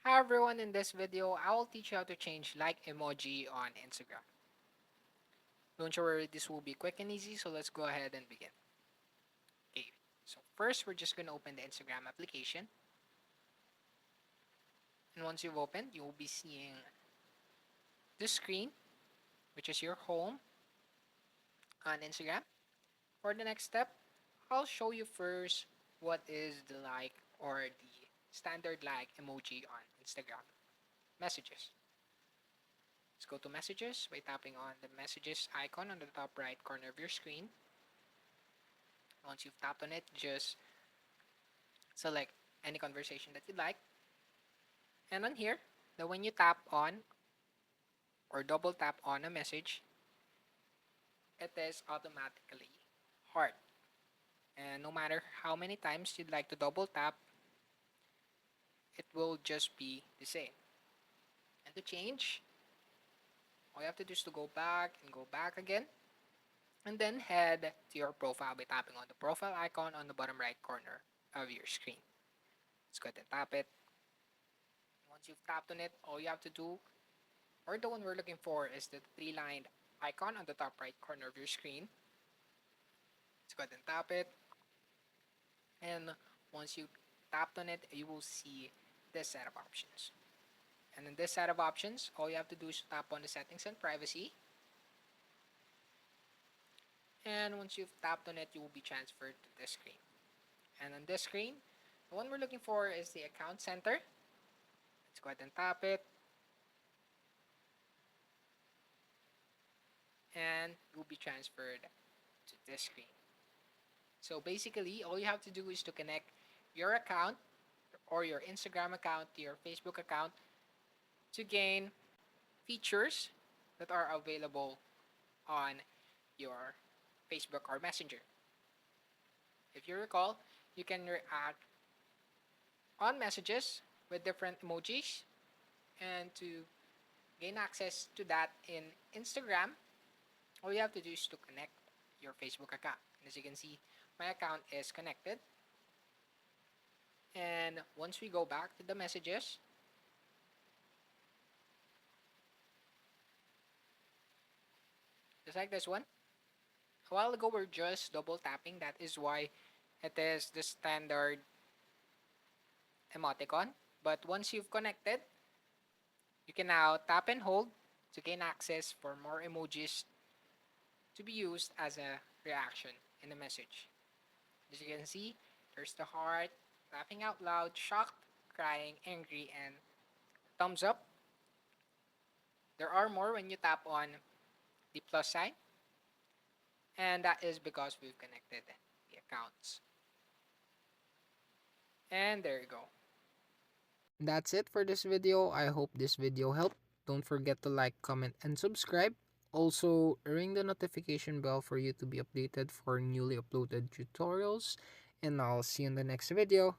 Hi everyone, in this video, I will teach you how to change like emoji on Instagram. Don't you worry, this will be quick and easy, so let's go ahead and begin. Okay, so first we're just going to open the Instagram application. And once you've opened, you will be seeing this screen, which is your home on Instagram. For the next step, I'll show you first what is the like or the standard like emoji on Instagram messages. Let's go to messages by tapping on the messages icon on the top right corner of your screen. Once you've tapped on it, just select any conversation that you like. And on here, that when you tap on or double tap on a message, it is automatically heart. And no matter how many times you'd like to double tap, it will just be the same. And to change, all you have to do is to go back and go back again. And then head to your profile by tapping on the profile icon on the bottom right corner of your screen. Let's go ahead and tap it. Once you've tapped on it, all you have to do, or the one we're looking for, is the three-lined icon on the top right corner of your screen. Let's go ahead and tap it. And once you tapped on it, you will see this set of options. And in this set of options, all you have to do is tap on the settings and privacy. And once you've tapped on it, you will be transferred to this screen. And on this screen, the one we're looking for is the account center. Let's go ahead and tap it. And you'll be transferred to this screen. So basically, all you have to do is to connect your account or your Instagram account to your Facebook account to gain features that are available on your Facebook or Messenger. If you recall, you can react on messages with different emojis, and to gain access to that in Instagram, all you have to do is to connect your Facebook account. And as you can see, my account is connected. And once we go back to the messages, just like this one, a while ago we're just double tapping. That is why it is the standard emoticon. But once you've connected, you can now tap and hold to gain access for more emojis to be used as a reaction in the message. As you can see, there's the heart, laughing out loud, shocked, crying, angry, and thumbs up. There are more when you tap on the plus sign, and that is because we've connected the accounts. And there you go. That's it for this video. I hope this video helped. Don't forget to like, comment, and subscribe. Also, ring the notification bell for you to be updated for newly uploaded tutorials. And I'll see you in the next video.